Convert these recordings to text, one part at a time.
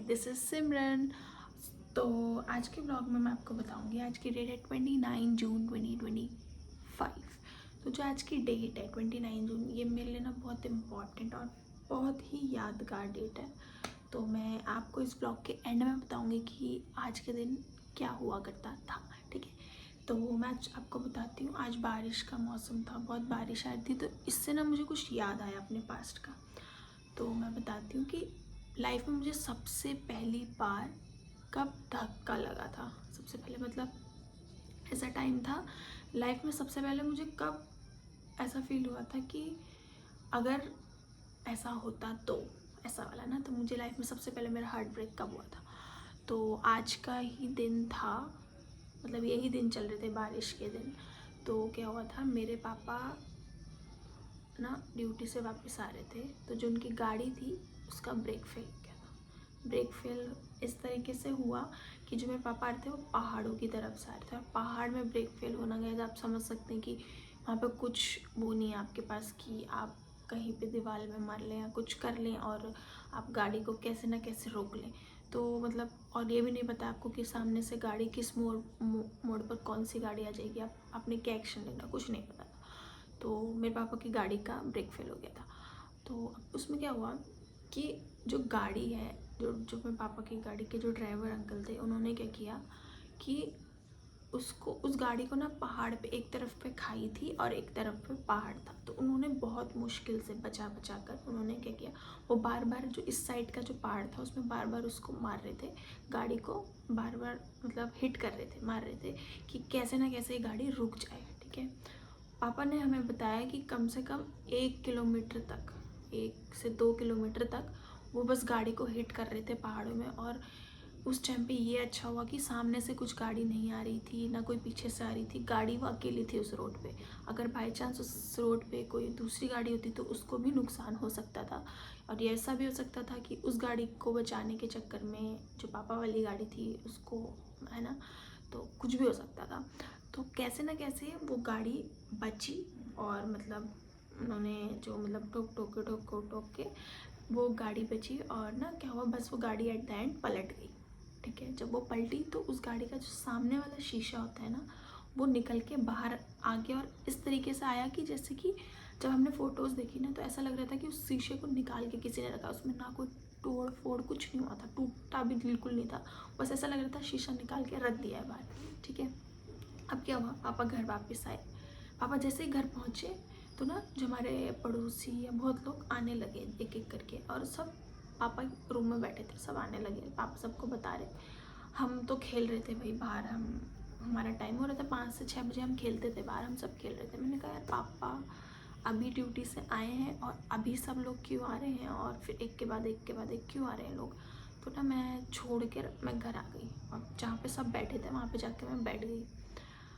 This is सिमरन। तो आज के ब्लॉग में मैं आपको बताऊंगी, आज की डेट है 29 जून 2025। तो जो आज की डेट है 29 जून, ये मेरे लिए ना बहुत इम्पॉर्टेंट और बहुत ही यादगार डेट है। तो मैं आपको इस ब्लॉग के एंड में बताऊंगी कि आज के दिन क्या हुआ करता था। ठीक है, तो मैं आज आपको बताती हूँ। आज बारिश का मौसम था, बहुत बारिश आ रही थी, तो इससे ना मुझे कुछ याद आया अपने पास्ट का। तो मैं बताती हूँ कि लाइफ में मुझे सबसे पहली बार कब धक्का लगा था। सबसे पहले मतलब ऐसा टाइम था लाइफ में, सबसे पहले मुझे कब ऐसा फील हुआ था कि अगर ऐसा होता तो, ऐसा वाला ना। तो मुझे लाइफ में सबसे पहले मेरा हार्ट ब्रेक कब हुआ था, तो आज का ही दिन था। मतलब यही दिन चल रहे थे, बारिश के दिन। तो क्या हुआ था, मेरे पापा ना ड्यूटी से वापस आ रहे थे, तो जो उनकी गाड़ी थी उसका ब्रेक फेल हो गया था। ब्रेक फेल इस तरीके से हुआ कि जो मेरे पापा आ रहे थे वो पहाड़ों की तरफ से आ रहे थे, और पहाड़ में ब्रेक फेल होना गया, तो आप समझ सकते हैं कि वहाँ पे कुछ वो नहीं है आपके पास कि आप कहीं पे दीवार में मार लें या कुछ कर लें और आप गाड़ी को कैसे ना कैसे रोक लें। तो मतलब, और ये भी नहीं पता आपको कि सामने से गाड़ी किस मोड़ पर कौन सी गाड़ी आ जाएगी, आपने क्या एक्शन लेना, कुछ नहीं पता। तो मेरे पापा की गाड़ी का ब्रेक फेल हो गया था। तो उसमें क्या हुआ कि जो गाड़ी है, जो मेरे पापा की गाड़ी के जो ड्राइवर अंकल थे, उन्होंने क्या किया कि उस गाड़ी को ना पहाड़ पे, एक तरफ पे खाई थी और एक तरफ पे पहाड़ था, तो उन्होंने बहुत मुश्किल से बचा बचा कर उन्होंने क्या किया, वो बार बार जो इस साइड का जो पहाड़ था उसमें बार बार उसको मार रहे थे, गाड़ी को बार बार मतलब हिट कर रहे थे, मार रहे थे कि कैसे ना कैसे ये गाड़ी रुक जाए। ठीक है, पापा ने हमें बताया कि कम से कम 1 किलोमीटर तक, 1 से 2 किलोमीटर तक वो बस गाड़ी को हिट कर रहे थे पहाड़ों में। और उस टाइम पे ये अच्छा हुआ कि सामने से कुछ गाड़ी नहीं आ रही थी, ना कोई पीछे से आ रही थी, गाड़ी वो अकेली थी उस रोड पे। अगर बाई चांस उस रोड पे कोई दूसरी गाड़ी होती तो उसको भी नुकसान हो सकता था, और ये ऐसा भी हो सकता था कि उस गाड़ी को बचाने के चक्कर में जो पापा वाली गाड़ी थी उसको, है ना, तो कुछ भी हो सकता था। तो कैसे ना कैसे वो गाड़ी बची, और मतलब उन्होंने जो मतलब ठोक के वो गाड़ी बची। और ना क्या हुआ, बस वो गाड़ी एट द एंड पलट गई। ठीक है, जब वो पलटी तो उस गाड़ी का जो सामने वाला शीशा होता है ना, वो निकल के बाहर आ गया, और इस तरीके से आया कि जैसे कि जब हमने फ़ोटोज़ देखी ना, तो ऐसा लग रहा था कि उस शीशे को निकाल के किसी ने रखा, उसमें ना कोई तोड़ फोड़ कुछ नहीं हुआ था, टूटा भी बिल्कुल नहीं था, बस ऐसा लग रहा था शीशा निकाल के रख दिया है बाहर। ठीक है, अब क्या हुआ, पापा घर वापस आए। पापा जैसे ही घर पहुँचे तो ना जो हमारे पड़ोसी या बहुत लोग आने लगे एक एक करके, और सब पापा रूम में बैठे थे, सब आने लगे, पापा सबको बता रहे। हम तो खेल रहे थे भाई बाहर, हमारा टाइम हो रहा था 5 से 6 बजे, हम खेलते थे बाहर, हम सब खेल रहे थे। मैंने कहा यार पापा अभी ड्यूटी से आए हैं और अभी सब लोग क्यों आ रहे हैं, और फिर एक के बाद एक के बाद एक क्यों आ रहे हैं लोग। तो ना मैं छोड़ कर मैं घर आ गई, और जहाँ पे सब बैठे थे वहाँ पे जाके मैं बैठ गई।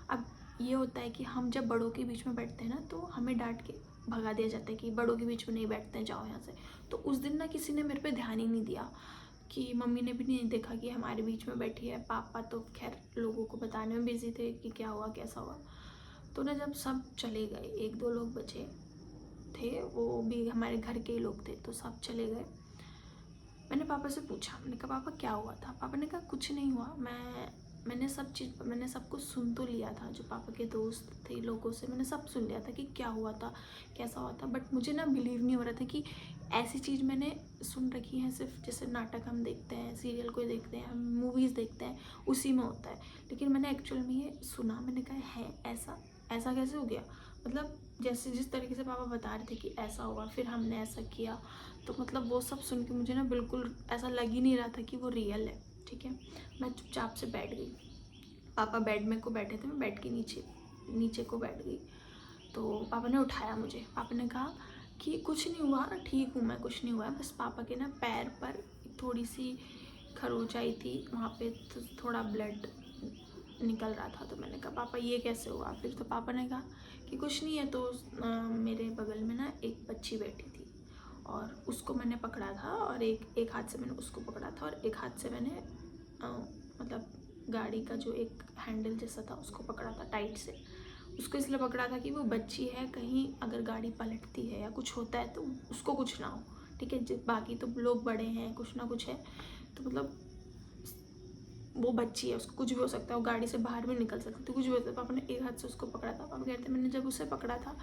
अब ये होता है कि हम जब बड़ों के बीच में बैठते हैं ना, तो हमें डांट के भगा दिया जाता है कि बड़ों के बीच में नहीं बैठते हैं, जाओ यहाँ से। तो उस दिन ना किसी ने मेरे पे ध्यान ही नहीं दिया, कि मम्मी ने भी नहीं देखा कि हमारे बीच में बैठी है। पापा तो खैर लोगों को बताने में बिजी थे कि क्या हुआ कैसा हुआ। तो ना जब सब चले गए, 1-2 लोग बचे थे, वो भी हमारे घर के ही लोग थे, तो सब चले गए। मैंने पापा से पूछा, मैंने कहा पापा क्या हुआ था। पापा ने कहा कुछ नहीं हुआ, मैंने सब कुछ सुन तो लिया था, जो पापा के दोस्त थे लोगों से मैंने सब सुन लिया था कि क्या हुआ था कैसा हुआ था। बट मुझे ना बिलीव नहीं हो रहा था कि ऐसी चीज़ मैंने सुन रखी है, सिर्फ जैसे नाटक हम देखते हैं, सीरियल कोई देखते हैं, हम मूवीज़ देखते हैं, उसी में होता है। लेकिन मैंने एक्चुअल में ये सुना, मैंने कहा है ऐसा, ऐसा कैसे हो गया। मतलब जैसे जिस तरीके से पापा बता रहे थे कि ऐसा हुआ, फिर हमने ऐसा किया, तो मतलब वो सब सुन के मुझे ना बिल्कुल ऐसा लग ही नहीं रहा था कि वो रियल है। ठीक है, मैं चुपचाप से बैठ गई। पापा बेड में को बैठे थे, मैं बेड के नीचे नीचे को बैठ गई। तो पापा ने उठाया मुझे, पापा ने कहा कि कुछ नहीं हुआ, ठीक हूँ मैं, कुछ नहीं हुआ है, बस पापा के ना पैर पर थोड़ी सी खरोच आई थी, वहाँ पे थोड़ा ब्लड निकल रहा था। तो मैंने कहा पापा ये कैसे हुआ। फिर तो पापा ने कहा कि कुछ नहीं है। तो मेरे बगल में ना एक बच्ची बैठी थी, और उसको मैंने पकड़ा था, और एक हाथ से मैंने उसको पकड़ा था, और एक हाथ से मैंने मतलब गाड़ी का जो एक हैंडल जैसा था उसको पकड़ा था टाइट से। उसको इसलिए पकड़ा था कि वो बच्ची है, कहीं अगर गाड़ी पलटती है या कुछ होता है तो उसको कुछ ना हो। ठीक है। बाकी तो लोग बड़े हैं, कुछ ना कुछ है, तो मतलब वो बच्ची है, उसको कुछ भी हो सकता है, वो गाड़ी से बाहर भी निकल सकती है, कुछ भी होता है। पापा ने एक हाथ से उसको पकड़ा था। पापा कहते हैं मैंने जब उसे पकड़ा था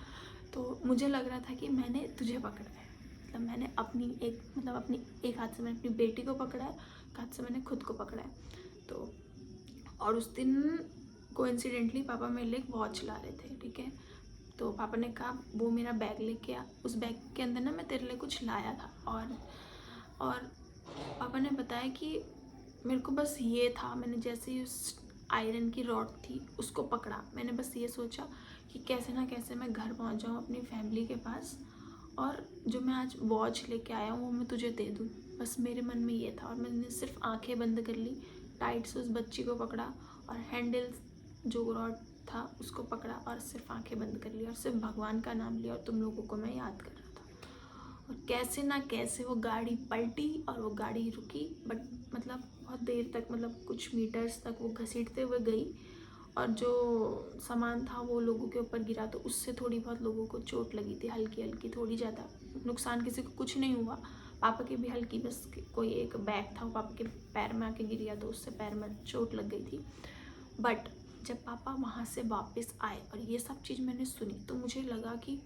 तो मुझे लग रहा था कि मैंने तुझे पकड़ा है, मतलब मैंने अपनी एक हाथ से मैंने अपनी बेटी को पकड़ा है, एक हाथ से मैंने खुद को पकड़ा है। तो और उस दिन कोइंसिडेंटली पापा मेरे लिए एक वॉच ला रहे थे, ठीक है। तो पापा ने कहा वो मेरा बैग लेके आ, उस बैग के अंदर ना मैं तेरे लिए कुछ लाया था। और पापा ने बताया कि मेरे को बस ये था, मैंने जैसे ही उस आयरन की रॉड थी उसको पकड़ा, मैंने बस ये सोचा कि कैसे ना कैसे मैं घर पहुंच जाऊं अपनी फैमिली के पास, और जो मैं आज वॉच लेके आया हूँ वो मैं तुझे दे दूँ। बस मेरे मन में ये था, और मैंने सिर्फ आंखें बंद कर ली, टाइट से उस बच्ची को पकड़ा और हैंडल जो रॉड था उसको पकड़ा और सिर्फ आंखें बंद कर ली और सिर्फ भगवान का नाम लिया और तुम लोगों को मैं याद कर रहा था। और कैसे ना कैसे वो गाड़ी पलटी और वो गाड़ी रुकी, बट मतलब बहुत देर तक, मतलब कुछ मीटर्स तक वो घसीटते हुए गई, और जो सामान था वो लोगों के ऊपर गिरा, तो उससे थोड़ी बहुत लोगों को चोट लगी थी, हल्की हल्की, थोड़ी ज़्यादा नुकसान किसी को कुछ नहीं हुआ। पापा के भी हल्की, बस कोई एक बैग था वो पापा के पैर में आके गिर गया तो उससे पैर में चोट लग गई थी। बट जब पापा वहाँ से वापस आए और ये सब चीज़ मैंने सुनी तो मुझे लगा कि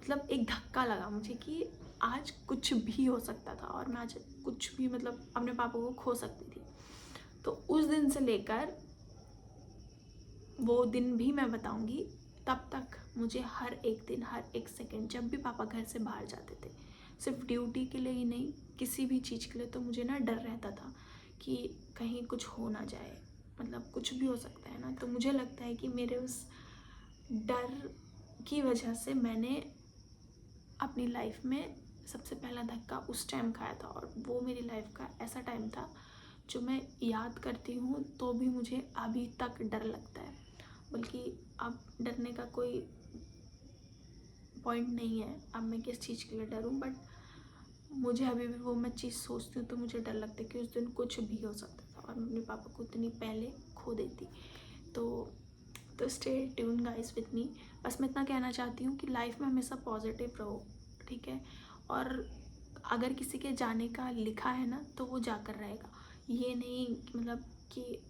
मतलब एक धक्का लगा मुझे कि आज कुछ भी हो सकता था और मैं आज कुछ भी मतलब अपने पापा को खो सकती थी। तो उस दिन से लेकर वो दिन भी मैं बताऊंगी, तब तक मुझे हर एक दिन, हर एक सेकंड, जब भी पापा घर से बाहर जाते थे, सिर्फ ड्यूटी के लिए ही नहीं, किसी भी चीज़ के लिए, तो मुझे ना डर रहता था कि कहीं कुछ हो ना जाए, मतलब कुछ भी हो सकता है ना। तो मुझे लगता है कि मेरे उस डर की वजह से मैंने अपनी लाइफ में सबसे पहला धक्का उस टाइम खाया था, और वो मेरी लाइफ का ऐसा टाइम था जो मैं याद करती हूँ तो भी मुझे अभी तक डर लगता है। बल्कि अब डरने का कोई पॉइंट नहीं है, अब मैं किस चीज़ के लिए डरूं, बट मुझे अभी भी वो मैं चीज़ सोचती हूँ तो मुझे डर लगता है कि उस दिन कुछ भी हो सकता था और मैं अपने पापा को इतनी पहले खो देती। तो स्टे ट्यून गाइस विद मी। बस मैं इतना कहना चाहती हूँ कि लाइफ में हमेशा पॉजिटिव रहो, ठीक है। और अगर किसी के जाने का लिखा है ना तो वो जाकर रहेगा, ये नहीं मतलब कि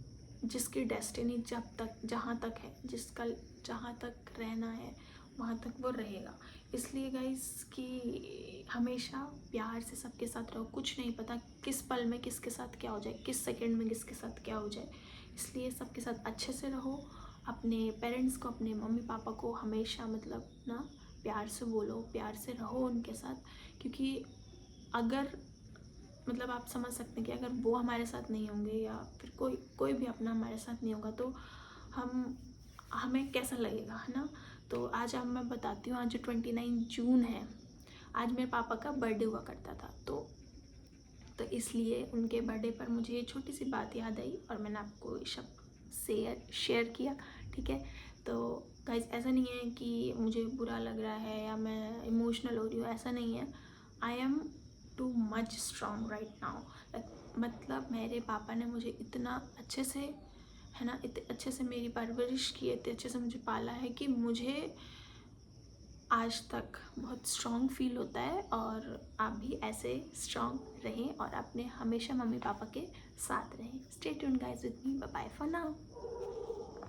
जिसकी डेस्टिनी जहाँ तक है, जिसका जहाँ तक रहना है वहाँ तक वो रहेगा। इसलिए गाइस कि हमेशा प्यार से सबके साथ रहो, कुछ नहीं पता किस पल में किसके साथ क्या हो जाए, किस सेकंड में किसके साथ क्या हो जाए। इसलिए सबके साथ अच्छे से रहो, अपने पेरेंट्स को, अपने मम्मी पापा को हमेशा मतलब ना प्यार से बोलो, प्यार से रहो उनके साथ, क्योंकि अगर मतलब आप समझ सकते हैं कि अगर वो हमारे साथ नहीं होंगे या फिर कोई भी अपना हमारे साथ नहीं होगा तो हमें कैसा लगेगा, है ना। तो आज अब मैं बताती हूँ, आज जो 29 जून है, आज मेरे पापा का बर्थडे हुआ करता था, तो इसलिए उनके बर्थडे पर मुझे ये छोटी सी बात याद आई और मैंने आपको ये सब शेयर किया, ठीक है। तो गाइस ऐसा नहीं है कि मुझे बुरा लग रहा है या मैं इमोशनल हो रही हूँ, ऐसा नहीं है। I am too much strong right now. मतलब मेरे पापा ने मुझे इतना अच्छे से, है ना, इतने अच्छे से मेरी परवरिश की, इतने अच्छे से मुझे पाला है कि मुझे आज तक बहुत स्ट्रॉन्ग फील होता है। और आप भी ऐसे स्ट्रॉन्ग रहें और अपने हमेशा मम्मी पापा के साथ रहें। Stay tuned guys with me, bye bye for now.